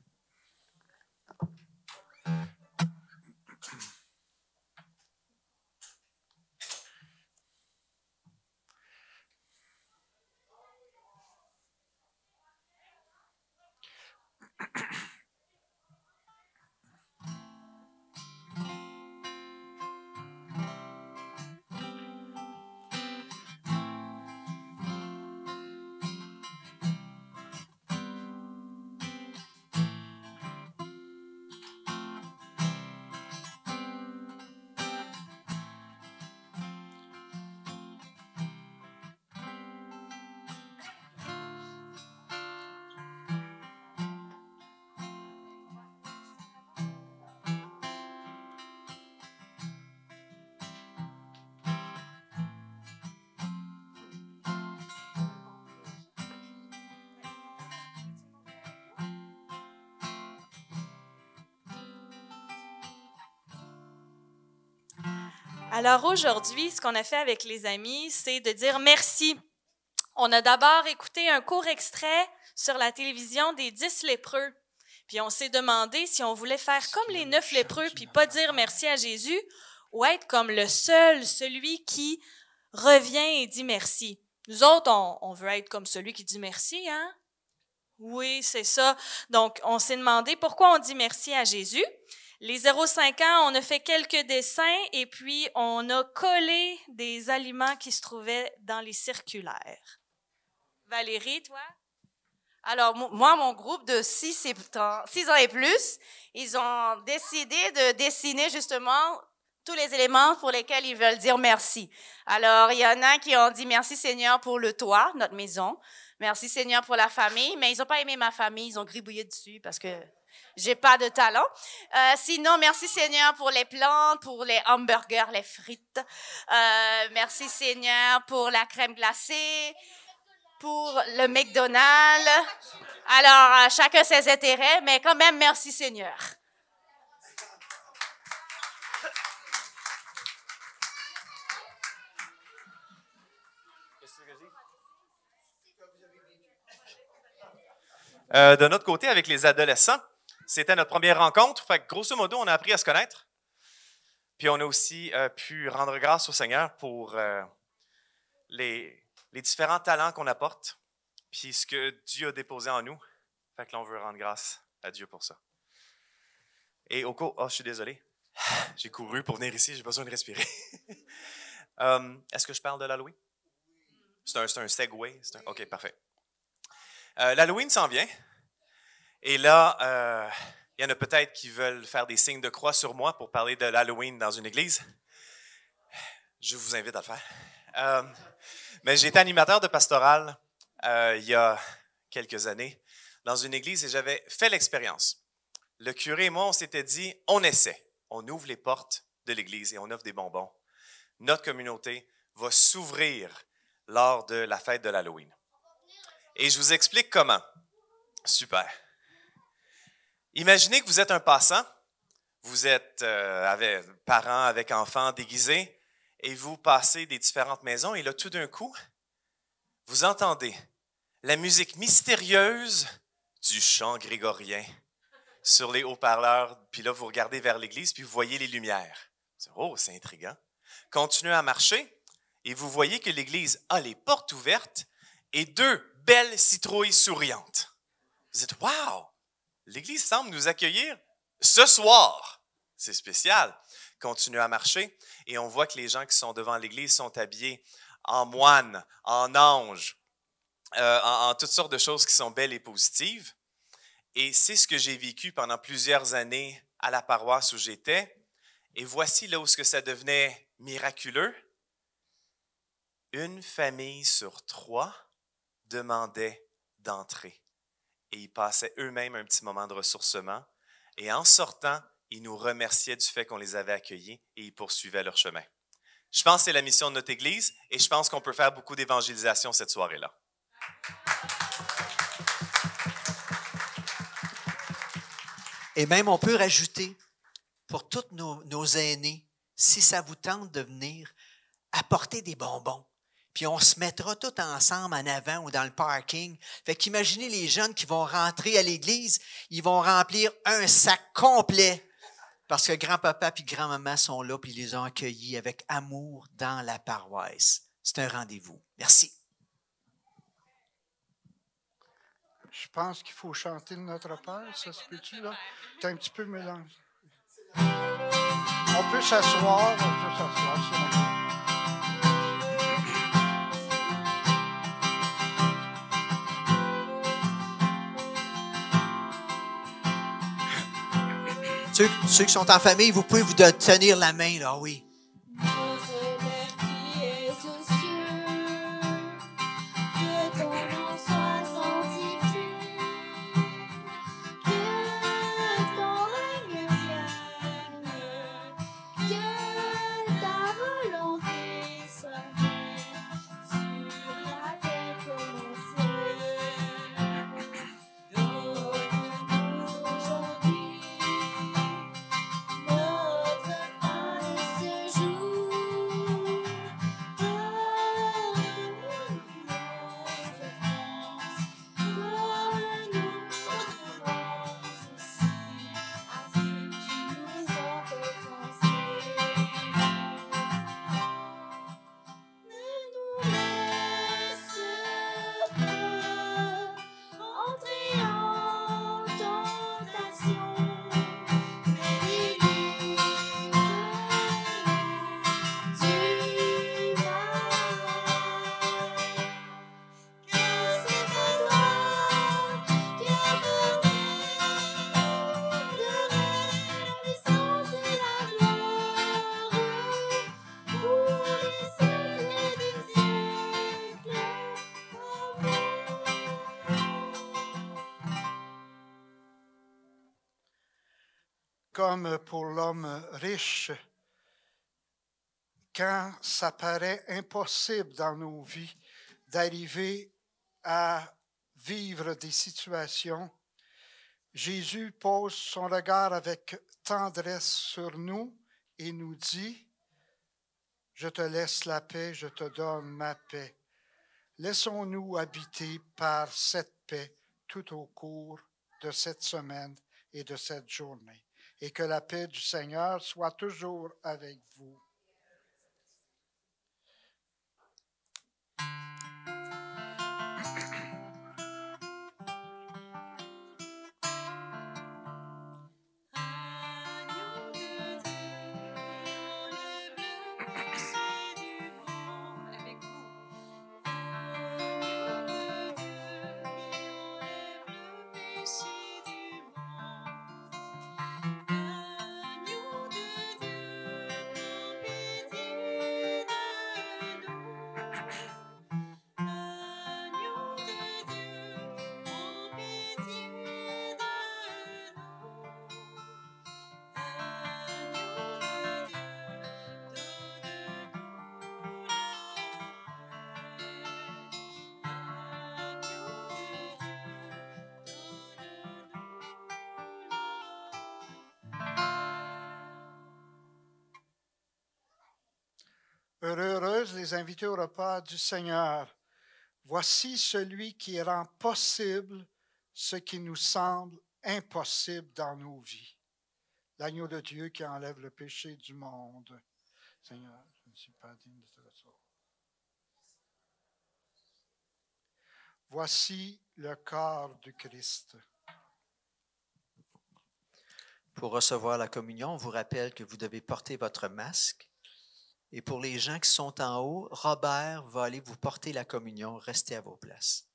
Alors aujourd'hui, ce qu'on a fait avec les amis, c'est de dire merci. On a d'abord écouté un court extrait sur la télévision des 10 lépreux. Puis on s'est demandé si on voulait faire comme les 9 lépreux puis pas dire merci à Jésus ou être comme le seul, celui qui revient et dit merci. Nous autres, on veut être comme celui qui dit merci, hein? Oui, c'est ça. Donc, on s'est demandé pourquoi on dit merci à Jésus. Les 0,5 ans, on a fait quelques dessins et puis on a collé des aliments qui se trouvaient dans les circulaires. Valérie, toi? Alors, moi, mon groupe de 6 ans et plus, ils ont décidé de dessiner justement tous les éléments pour lesquels ils veulent dire merci. Alors, il y en a qui ont dit merci Seigneur pour le toit, notre maison. Merci Seigneur pour la famille, mais ils n'ont pas aimé ma famille, ils ont gribouillé dessus parce que j'ai pas de talent. Sinon, merci Seigneur pour les plantes, pour les hamburgers, les frites. Merci Seigneur pour la crème glacée, pour le McDonald's. Alors, chacun ses intérêts, mais quand même, merci Seigneur. De notre côté, avec les adolescents, c'était notre première rencontre. Fait que, grosso modo, on a appris à se connaître. Puis on a aussi pu rendre grâce au Seigneur pour les différents talents qu'on apporte, puis ce que Dieu a déposé en nous. Fait que là, on veut rendre grâce à Dieu pour ça. Et au cours... Oh, je suis désolé. J'ai couru pour venir ici, j'ai besoin de respirer. Est-ce que je parle de l'Halloween? C'est un segway? OK, parfait. L'Halloween s'en vient. Et là, il y en a peut-être qui veulent faire des signes de croix sur moi pour parler de l'Halloween dans une église. Je vous invite à le faire. Mais j'ai été animateur de pastoral il y a quelques années dans une église et j'avais fait l'expérience. Le curé et moi, on s'était dit, on essaie. On ouvre les portes de l'église et on offre des bonbons. Notre communauté va s'ouvrir lors de la fête de l'Halloween. Et je vous explique comment. Super. Imaginez que vous êtes un passant, vous êtes avec parents avec enfants déguisés et vous passez des différentes maisons et là, tout d'un coup, vous entendez la musique mystérieuse du chant grégorien sur les haut-parleurs. Puis là, vous regardez vers l'église puis vous voyez les lumières. Oh, c'est intriguant. Continuez à marcher et vous voyez que l'église a les portes ouvertes et 2 belles citrouilles souriantes. Vous dites, wow! L'Église semble nous accueillir ce soir. C'est spécial. Continuez à marcher et on voit que les gens qui sont devant l'Église sont habillés en moines, en anges, en toutes sortes de choses qui sont belles et positives. Et c'est ce que j'ai vécu pendant plusieurs années à la paroisse où j'étais. Et voici là où ça devenait miraculeux. Une famille sur 3 demandait d'entrer. Et ils passaient eux-mêmes un petit moment de ressourcement. Et en sortant, ils nous remerciaient du fait qu'on les avait accueillis et ils poursuivaient leur chemin. Je pense que c'est la mission de notre Église et je pense qu'on peut faire beaucoup d'évangélisation cette soirée-là. Et même, on peut rajouter, pour tous nos aînés, si ça vous tente de venir, apporter des bonbons. Puis on se mettra tous ensemble en avant ou dans le parking. Fait qu'imaginez les jeunes qui vont rentrer à l'église, ils vont remplir un sac complet parce que grand-papa et grand-maman sont là puis ils les ont accueillis avec amour dans la paroisse. C'est un rendez-vous. Merci. Je pense qu'il faut chanter le Notre Père, ça se peut-tu, là? T'es un petit peu mélangé. On peut s'asseoir, si on veut. Ceux qui sont en famille, vous pouvez vous tenir la main, là, oui. Notre Père qui es aux cieux, que ton nom soit sanctifié, que ton règne vienne, que ta volonté soit faite sur la terre comme au ciel. Donne-nous aujourd'hui notre pain de ce comme pour l'homme riche, quand ça paraît impossible dans nos vies d'arriver à vivre des situations, Jésus pose son regard avec tendresse sur nous et nous dit, « Je te laisse la paix, je te donne ma paix. » Laissons-nous habiter par cette paix tout au cours de cette semaine et de cette journée. Et que la paix du Seigneur soit toujours avec vous. Heureuses les invités au repas du Seigneur. Voici celui qui rend possible ce qui nous semble impossible dans nos vies. L'agneau de Dieu qui enlève le péché du monde. Seigneur, je ne suis pas digne de te recevoir. Voici le corps du Christ. Pour recevoir la communion, on vous rappelle que vous devez porter votre masque. Et pour les gens qui sont en haut, Robert va aller vous porter la communion. Restez à vos places.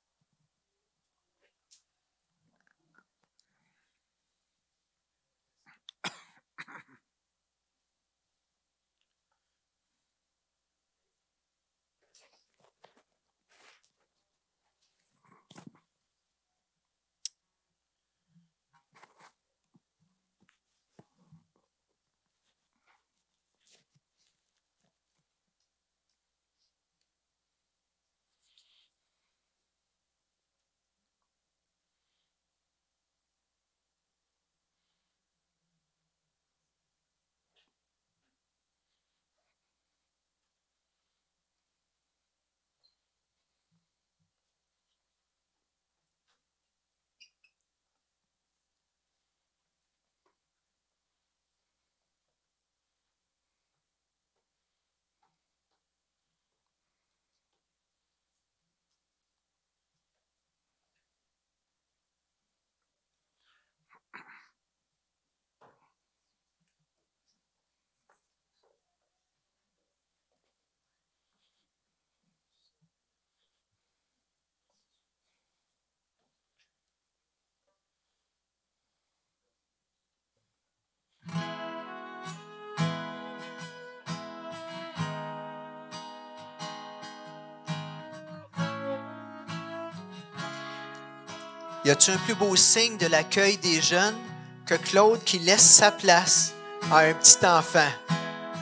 Y a-t-il un plus beau signe de l'accueil des jeunes que Claude qui laisse sa place à un petit enfant?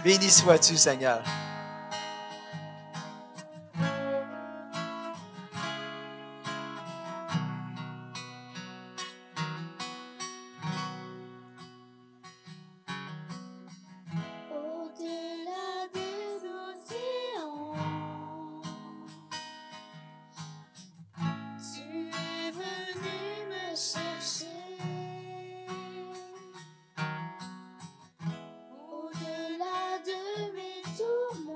Béni sois-tu, Seigneur. Au-delà des océans, tu es venu me chercher. Au-delà de mes tourments,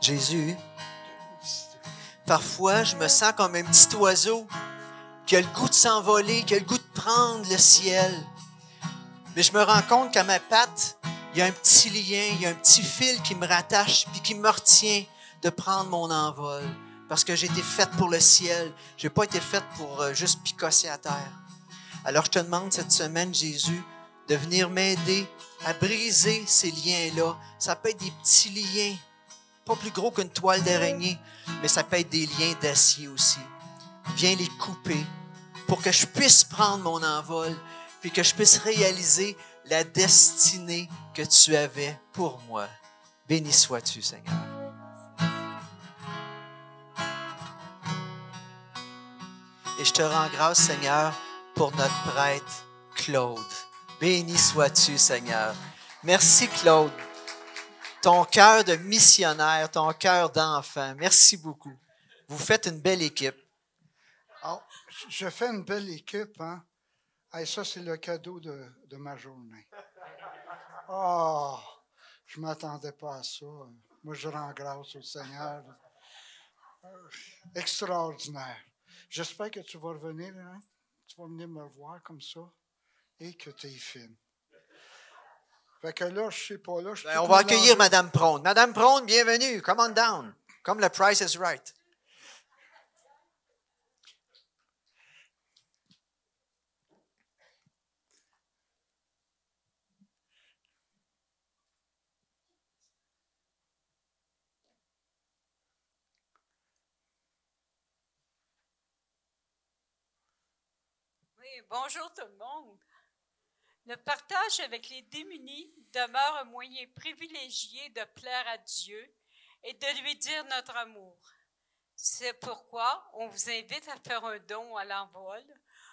Jésus, parfois, je me sens comme un petit oiseau qui a le goût de s'envoler, qui a le goût de prendre le ciel. Mais je me rends compte qu'à ma patte, il y a un petit lien, il y a un petit fil qui me rattache puis qui me retient de prendre mon envol. Parce que j'ai été faite pour le ciel. Je n'ai pas été faite pour juste picosser à terre. Alors, je te demande cette semaine, Jésus, de venir m'aider à briser ces liens-là. Ça peut être des petits liens, pas plus gros qu'une toile d'araignée, mais ça peut être des liens d'acier aussi. Viens les couper pour que je puisse prendre mon envol, puis que je puisse réaliser la destinée que tu avais pour moi. Béni sois-tu, Seigneur. Et je te rends grâce, Seigneur, pour notre prêtre Claude. Béni sois-tu, Seigneur. Merci, Claude. Ton cœur de missionnaire, ton cœur d'enfant. Merci beaucoup. Vous faites une belle équipe. Oh, je fais une belle équipe, hein? Hey, ça, c'est le cadeau de ma journée. Oh, je ne m'attendais pas à ça. Moi, je rends grâce au Seigneur. Extraordinaire. J'espère que tu vas revenir, hein? Tu vas venir me voir comme ça et que tu es fine. Fait que là, je ne sais pas, là, je peux On va accueillir Mme Prone. Mme Prone, bienvenue. Come on down. Comme le Price is Right. Oui, bonjour tout le monde. Le partage avec les démunis demeure un moyen privilégié de plaire à Dieu et de lui dire notre amour. C'est pourquoi on vous invite à faire un don à l'Envol,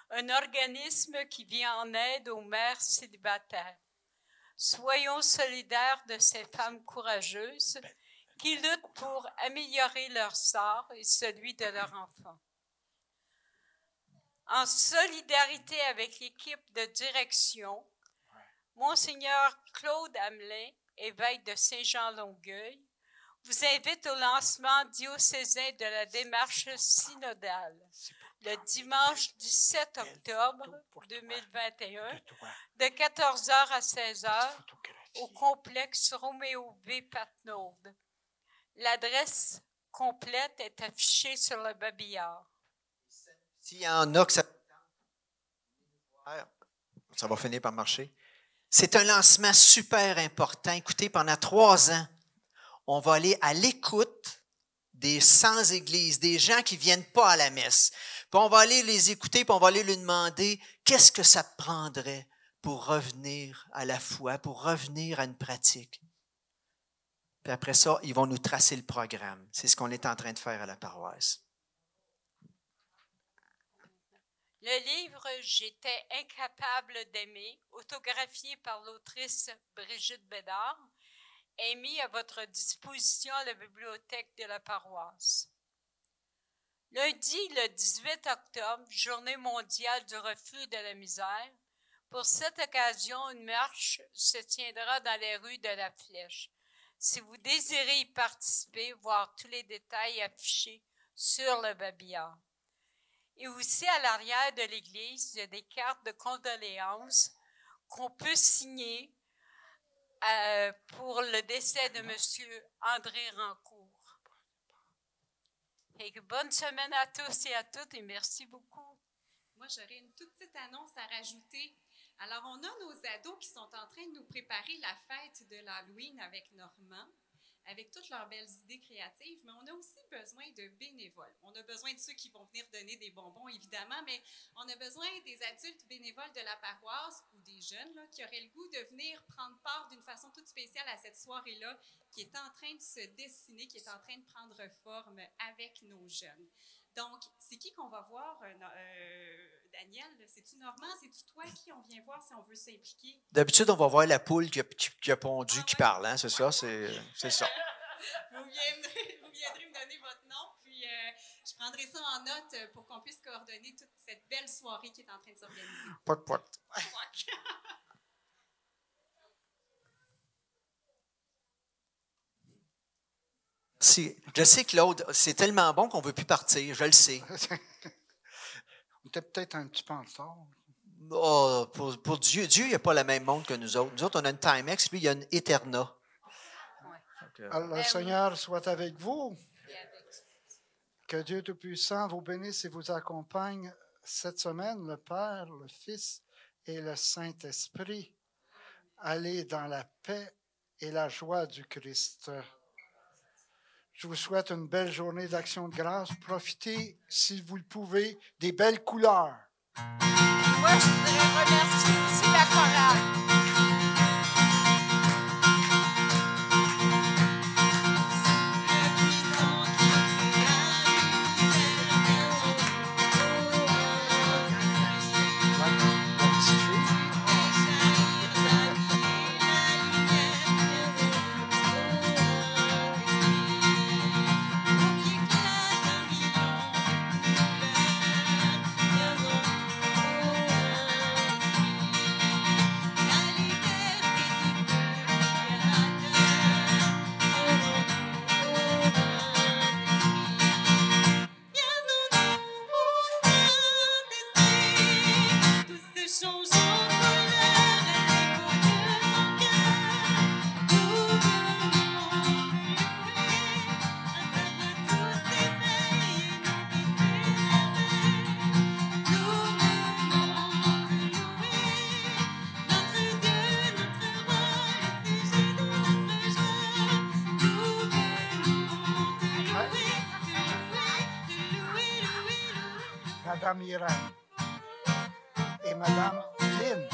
un organisme qui vient en aide aux mères célibataires. Soyons solidaires de ces femmes courageuses qui luttent pour améliorer leur sort et celui de leurs enfants. En solidarité avec l'équipe de direction, Monseigneur Claude Hamelin, évêque de Saint-Jean-Longueuil, vous invite au lancement diocésain de la démarche synodale le dimanche 17 octobre 2021 de 14h à 16h au complexe Roméo V. Patnaud. L'adresse complète est affichée sur le babillard. S'il y en a que ça va finir par marcher. C'est un lancement super important. Écoutez, pendant 3 ans, on va aller à l'écoute des sans-églises, des gens qui ne viennent pas à la messe. Puis on va aller les écouter, puis on va aller lui demander qu'est-ce que ça prendrait pour revenir à la foi, pour revenir à une pratique. Puis après ça, ils vont nous tracer le programme. C'est ce qu'on est en train de faire à la paroisse. Le livre « J'étais incapable d'aimer », autographié par l'autrice Brigitte Bédard, est mis à votre disposition à la bibliothèque de la paroisse. Lundi, le 18 octobre, journée mondiale du refus de la misère. Pour cette occasion, une marche se tiendra dans les rues de la Flèche. Si vous désirez y participer, voir tous les détails affichés sur le babillard. Et aussi à l'arrière de l'église, il y a des cartes de condoléances qu'on peut signer pour le décès de M. André Rancourt. Et bonne semaine à tous et à toutes et merci beaucoup. Moi, j'aurais une toute petite annonce à rajouter. Alors, on a nos ados qui sont en train de nous préparer la fête de l'Halloween avec Normand, avec toutes leurs belles idées créatives, mais on a aussi besoin de bénévoles. On a besoin de ceux qui vont venir donner des bonbons, évidemment, mais on a besoin des adultes bénévoles de la paroisse ou des jeunes là, qui auraient le goût de venir prendre part d'une façon toute spéciale à cette soirée-là qui est en train de se dessiner, qui est en train de prendre forme avec nos jeunes. Donc, c'est qui qu'on va voir, Daniel? C'est-tu Normand? C'est-tu toi qui on vient voir si on veut s'impliquer? D'habitude, on va voir la poule qui a pondu, qui parle, hein? C'est ça? C'est ça. Vous viendrez me donner votre nom, puis je prendrai ça en note pour qu'on puisse coordonner toute cette belle soirée qui est en train de s'organiser. Pot. Je sais, Claude, c'est tellement bon qu'on ne veut plus partir, je le sais. On était peut-être un petit peu en retard. Oh, pour Dieu, il n'a pas le même monde que nous autres. Nous autres, on a une Timex, lui, il a une Eterna. Alors, le Seigneur soit avec vous. Que Dieu Tout-Puissant vous bénisse et vous accompagne cette semaine, le Père, le Fils et le Saint-Esprit. Allez dans la paix et la joie du Christ. Je vous souhaite une belle journée d'Action de grâce. Profitez, si vous le pouvez, des belles couleurs. Moi, je voudrais remercier aussi la chorale. Madame Irène et Madame Lynn.